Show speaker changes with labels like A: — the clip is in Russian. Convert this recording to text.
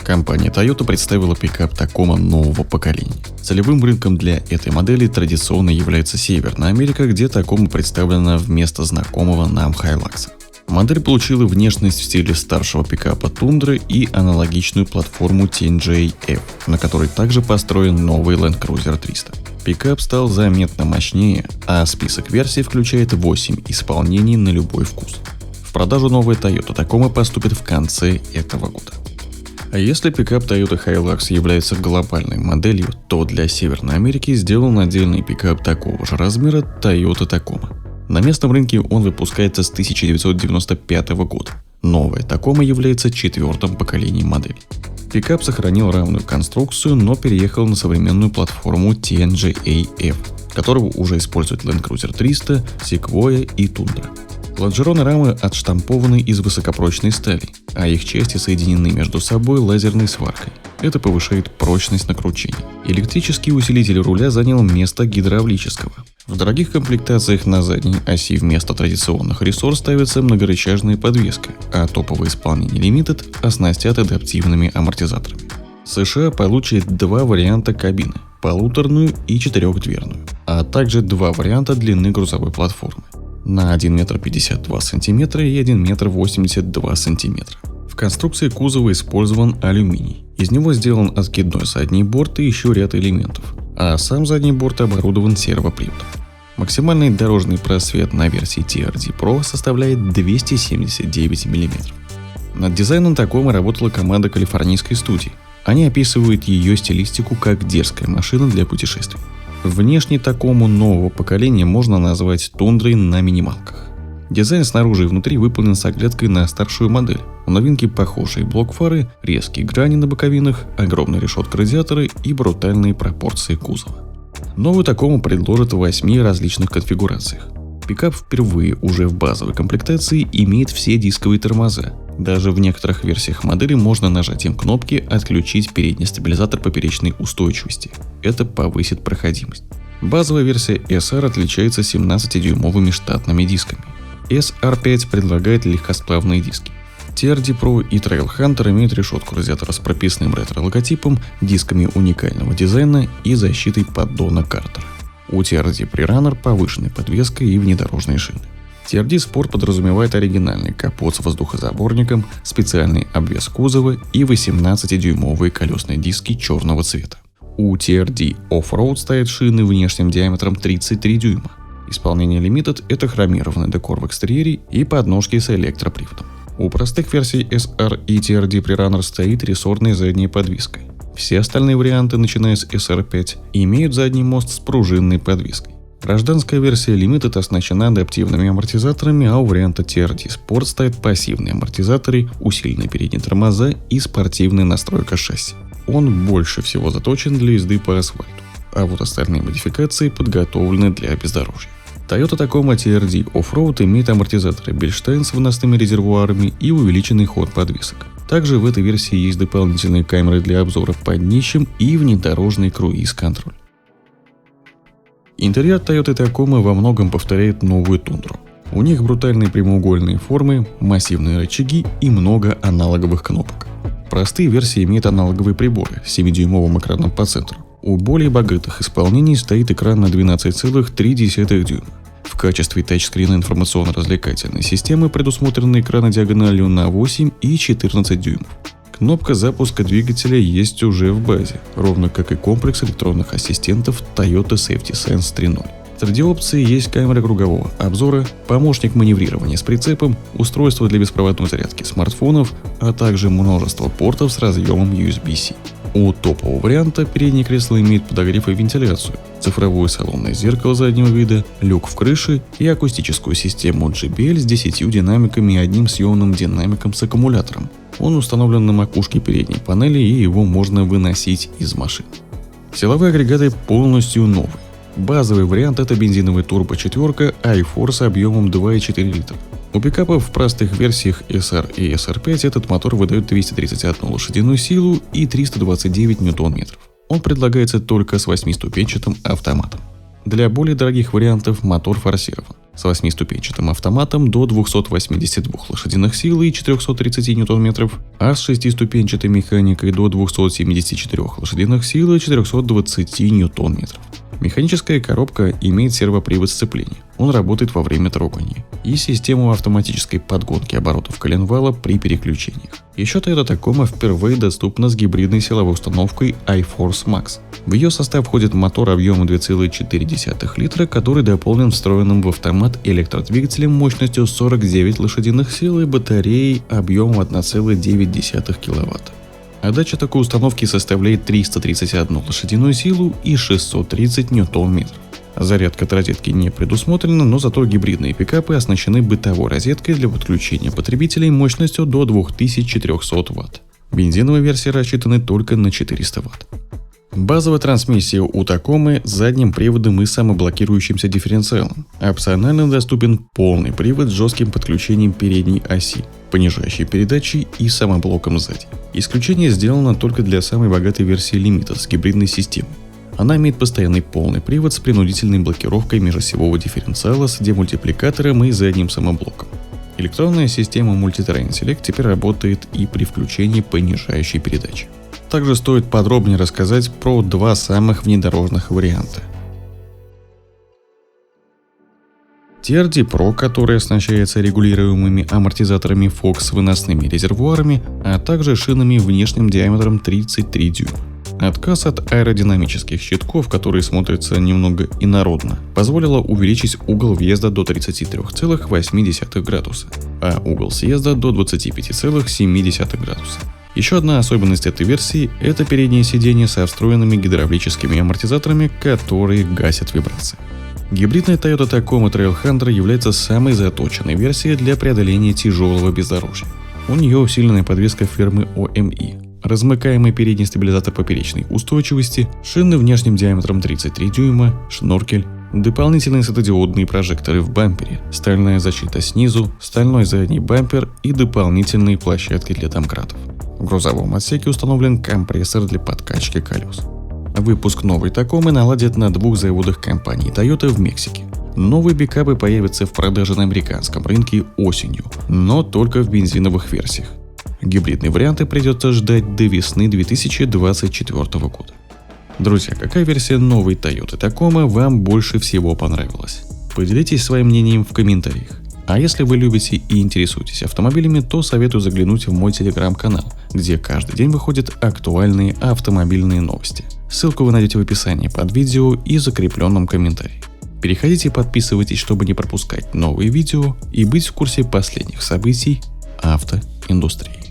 A: Компания Toyota представила пикап Tacoma нового поколения. Целевым рынком для этой модели традиционно является Северная Америка, где Tacoma представлена вместо знакомого нам Hilux. Модель получила внешность в стиле старшего пикапа Tundra и аналогичную платформу TNGA-F, на которой также построен новый Land Cruiser 300. Пикап стал заметно мощнее, а список версий включает 8 исполнений на любой вкус. В продажу новая Toyota Tacoma поступит в конце этого года. А если пикап Toyota Hilux является глобальной моделью, то для Северной Америки сделан отдельный пикап такого же размера Toyota Tacoma. На местном рынке он выпускается с 1995 года. Новая Tacoma является четвертым поколением модели. Пикап сохранил равную конструкцию, но переехал на современную платформу TNGA-F, которую уже используют Land Cruiser 300, Sequoia и Tundra. Лонжероны рамы отштампованы из высокопрочной стали, а их части соединены между собой лазерной сваркой. Это повышает прочность на кручении. Электрический усилитель руля занял место гидравлического. В дорогих комплектациях на задней оси вместо традиционных рессор ставится многорычажная подвеска, а топовое исполнение Limited оснастят адаптивными амортизаторами. США получит два варианта кабины – полуторную и четырехдверную, а также два варианта длины грузовой платформы на 1 метр 52 сантиметра и 1 метр 82 сантиметра. В конструкции кузова использован алюминий. Из него сделан откидной задний борт и еще ряд элементов, а сам задний борт оборудован сервоприводом. Максимальный дорожный просвет на версии TRD Pro составляет 279 мм. Над дизайном Tacoma работала команда калифорнийской студии. Они описывают ее стилистику как дерзкая машина для путешествий. Внешне Tacoma нового поколения можно назвать тундрой на минималках. Дизайн снаружи и внутри выполнен с оглядкой на старшую модель. У новинки похожий блок фары, резкие грани на боковинах, огромная решетка радиатора и брутальные пропорции кузова. Новую Tacoma предложат в 8 различных конфигурациях. Пикап впервые уже в базовой комплектации имеет все дисковые тормоза. Даже в некоторых версиях модели можно нажатием кнопки отключить передний стабилизатор поперечной устойчивости. Это повысит проходимость. Базовая версия SR отличается 17-дюймовыми штатными дисками. SR5 предлагает легкосплавные диски. TRD Pro и Trailhunter имеют решетку радиатора с прописным ретро-логотипом, дисками уникального дизайна и защитой поддона картера. У TRD Pre-Runner повышенная подвеска и внедорожные шины. TRD Sport подразумевает оригинальный капот с воздухозаборником, специальный обвес кузова и 18-дюймовые колесные диски черного цвета. У TRD Off-Road стоят шины внешним диаметром 33 дюйма. Исполнение Limited – это хромированный декор в экстерьере и подножки с электроприводом. У простых версий SR и TRD Pre-Runner стоит рессорная задняя подвеска. Все остальные варианты, начиная с SR5, имеют задний мост с пружинной подвеской. Гражданская версия Limited оснащена адаптивными амортизаторами, а у варианта TRD Sport стоят пассивные амортизаторы, усиленные передние тормоза и спортивная настройка шасси. Он больше всего заточен для езды по асфальту, а вот остальные модификации подготовлены для бездорожья. Toyota Tacoma TRD Off-Road имеет амортизаторы Бельштайн с выносными резервуарами и увеличенный ход подвесок. Также в этой версии есть дополнительные камеры для обзора под днищем и внедорожный круиз-контроль. Интерьер Toyota Tacoma во многом повторяет новую Тундру. У них брутальные прямоугольные формы, массивные рычаги и много аналоговых кнопок. Простые версии имеют аналоговые приборы с 7-дюймовым экраном по центру. У более богатых исполнений стоит экран на 12,3 дюйма. В качестве тачскрина информационно-развлекательной системы предусмотрены экраны диагональю на 8 и 14 дюймов. Кнопка запуска двигателя есть уже в базе, ровно как и комплекс электронных ассистентов Toyota Safety Sense 3.0. Среди опций есть камера кругового обзора, помощник маневрирования с прицепом, устройство для беспроводной зарядки смартфонов, а также множество портов с разъемом USB-C. У топового варианта переднее кресло имеет подогрев и вентиляцию, цифровое салонное зеркало заднего вида, люк в крыше и акустическую систему JBL с 10 динамиками и одним съемным динамиком с аккумулятором. Он установлен на макушке передней панели, и его можно выносить из машины. Силовые агрегаты полностью новые. Базовый вариант – это бензиновый турбо-4 iForce объемом 2,4 литра. У пикапов в простых версиях SR и SR5 этот мотор выдает 231 лошадиную силу и 329 ньютон-метров. Он предлагается только с 8-ступенчатым автоматом. Для более дорогих вариантов мотор форсирован с 8-ступенчатым автоматом до 282 лошадиных сил и 430 Нм, а с 6-ступенчатой механикой до 274 лошадиных сил и 420 Нм. Механическая коробка имеет сервопривод сцепления. Он работает во время трогания. И систему автоматической подгонки оборотов коленвала при переключениях. Еще Toyota Tacoma впервые доступна с гибридной силовой установкой iForce Max. В ее состав входит мотор объемом 2,4 литра, который дополнен встроенным в автомат электродвигателем мощностью 49 лошадиных сил и батареей объемом 1,9 кВт. Отдача такой установки составляет 331 лошадиную силу и 630 Нм. Зарядка от розетки не предусмотрена, но зато гибридные пикапы оснащены бытовой розеткой для подключения потребителей мощностью до 2400 Вт. Бензиновые версии рассчитаны только на 400 Вт. Базовая трансмиссия у Tacoma с задним приводом и самоблокирующимся дифференциалом. Опционально доступен полный привод с жестким подключением передней оси, понижающей передачей и самоблоком сзади. Исключение сделано только для самой богатой версии Limited с гибридной системой. Она имеет постоянный полный привод с принудительной блокировкой межосевого дифференциала с демультипликатором и задним самоблоком. Электронная система Multi-Terrain Select теперь работает и при включении понижающей передачи. Также стоит подробнее рассказать про два самых внедорожных варианта. TRD Pro, который оснащается регулируемыми амортизаторами Fox с выносными резервуарами, а также шинами внешним диаметром 33 дюйма. Отказ от аэродинамических щитков, которые смотрятся немного инородно, позволило увеличить угол въезда до 33,8 градуса, а угол съезда до 25,7 градуса. Еще одна особенность этой версии – это переднее сиденье со встроенными гидравлическими амортизаторами, которые гасят вибрации. Гибридная Toyota Tacoma Trailhunter является самой заточенной версией для преодоления тяжелого бездорожья. У нее усиленная подвеска фирмы OME, размыкаемый передний стабилизатор поперечной устойчивости, шины внешним диаметром 33 дюйма, шноркель, дополнительные светодиодные прожекторы в бампере, стальная защита снизу, стальной задний бампер и дополнительные площадки для домкратов. В грузовом отсеке установлен компрессор для подкачки колес. Выпуск новой Tacoma наладят на двух заводах компании Toyota в Мексике. Новые пикапы появятся в продаже на американском рынке осенью, но только в бензиновых версиях. Гибридные варианты придется ждать до весны 2024 года. Друзья, какая версия новой Toyota Tacoma вам больше всего понравилась? Поделитесь своим мнением в комментариях. А если вы любите и интересуетесь автомобилями, то советую заглянуть в мой телеграм-канал, где каждый день выходят актуальные автомобильные новости. Ссылку вы найдете в описании под видео и закрепленном комментарии. Переходите и подписывайтесь, чтобы не пропускать новые видео и быть в курсе последних событий автоиндустрии.